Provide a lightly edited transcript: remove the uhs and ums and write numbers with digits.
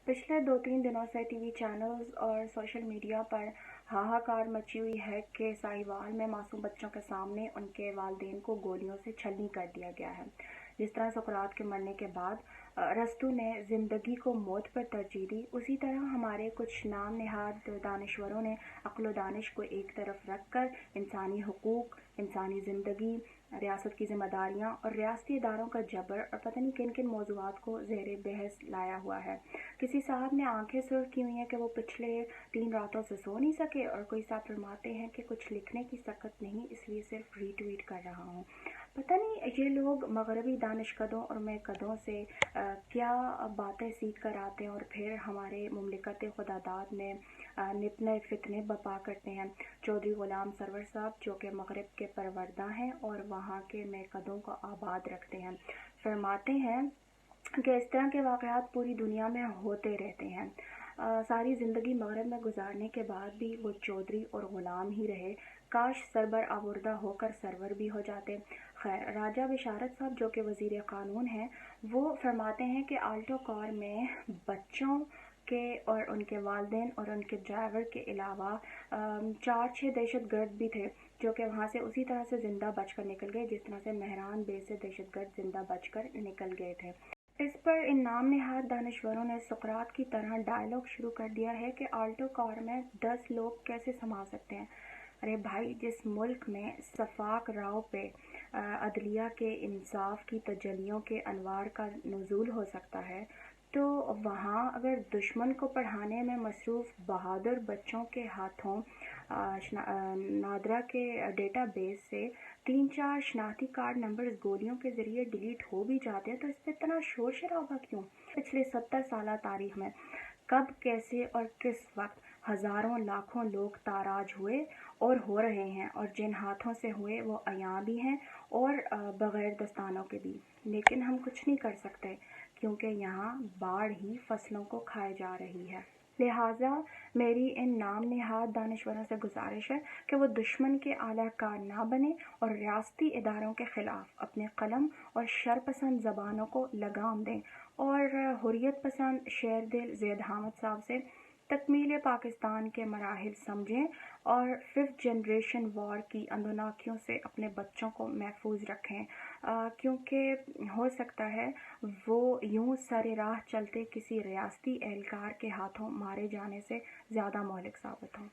पिछले 2-3 दिनों से टीवी चैनल्स और सोशल मीडिया पर हाहाकार मची हुई है कि साहिवाल में मासूम बच्चों के सामने उनके वालिदैन को गोलियों से छलनी कर दिया गया है। जिस तरह सुकरात के मरने के बाद अरस्तू ने ज़िंदगी को मौत पर तरजीह दी, उसी तरह हमारे कुछ नाम नहाद दानश्वरों ने अक्ल दानिश को एक तरफ रख कर इंसानी हुकूक, इंसानी ज़िंदगी, रियासत की ज़िम्मेदारियाँ और रियासती इदारों का जबर और पता नहीं किन किन मौज़ूआत को ज़ेर बहस लाया हुआ है। किसी साहब ने आंखें सुर्ख की हुई हैं कि वो पिछले 3 रातों से सो नहीं सके, और कोई साहब फरमाते हैं कि कुछ लिखने की सकत नहीं, इसलिए सिर्फ रीट्वीट कर रहा हूँ। पता नहीं ये लोग मगरबी दानिशकदों और महकदों से क्या बातें सीख कर आते हैं और फिर हमारे मुमलिकत खुदादाद में नित नए फितने बपा करते हैं। चौधरी गुलाम सरवर साहब, जो कि मगरब के परवरदा हैं और वहाँ के महकदों को आबाद रखते हैं, फरमाते हैं कि इस तरह के वाक़यात पूरी दुनिया में होते रहते हैं। सारी ज़िंदगी मगरब में गुजारने के बाद भी वो चौधरी और ग़ुलाम ही रहे। काश सरबर आबुर्दा होकर सरवर भी हो जाते। खैर, राजा बिशारत साहब, जो कि वज़ीर क़ानून हैं, वो फरमाते हैं कि आल्टो कार में बच्चों के और उनके वालिदैन और उनके ड्राइवर के अलावा 4-6 दहशत गर्द भी थे, जो कि वहाँ से उसी तरह से ज़िंदा बचकर निकल गए जिस तरह से मेहरान बेस से दहशत गर्द ज़िंदा बचकर निकल गए थे। इस पर इन नाम नहाद दानिश्वरों ने सुकरात की तरह डायलॉग शुरू कर दिया है कि आल्टो कार में 10 लोग कैसे संभाल सकते हैं। अरे भाई, जिस मुल्क में सफाक राव पे अदलिया के इंसाफ की तजलियों के अनवार का नुज़ूल हो सकता है, तो वहाँ अगर दुश्मन को पढ़ाने में मसरूफ़ बहादुर बच्चों के हाथों नादरा के डेटाबेस से 3-4 शनाख्ती कार्ड नंबर्स गोलियों के ज़रिए डिलीट हो भी जाते हैं, तो इस पर इतना शोर शराबा क्यों? पिछले 70 साल तारीख़ में कब, कैसे और किस वक्त हज़ारों लाखों लोग ताराज हुए और हो रहे हैं, और जिन हाथों से हुए वो अयां भी हैं और बग़ैर दस्तानों के भी। लेकिन हम कुछ नहीं कर सकते क्योंकि यहाँ बाढ़ ही फसलों को खाए जा रही है। लिहाजा मेरी इन नाम नहाद दानिश्वरों से गुजारिश है कि वो दुश्मन के आलाकार ना बने और रियासती इदारों के ख़िलाफ़ अपने कलम और शरपसंद ज़बानों को लगाम दें, और हुर्रियत पसंद शेर दिल ज़ैद हामिद साहब से तकमील पाकिस्तान के मराहिल समझें और 5th जनरेशन वॉर की अंदोनाखियों से अपने बच्चों को महफूज रखें, क्योंकि हो सकता है वो यूं सरे राह चलते किसी रियासती एहलकार के हाथों मारे जाने से ज़्यादा मौलिक साबित हों।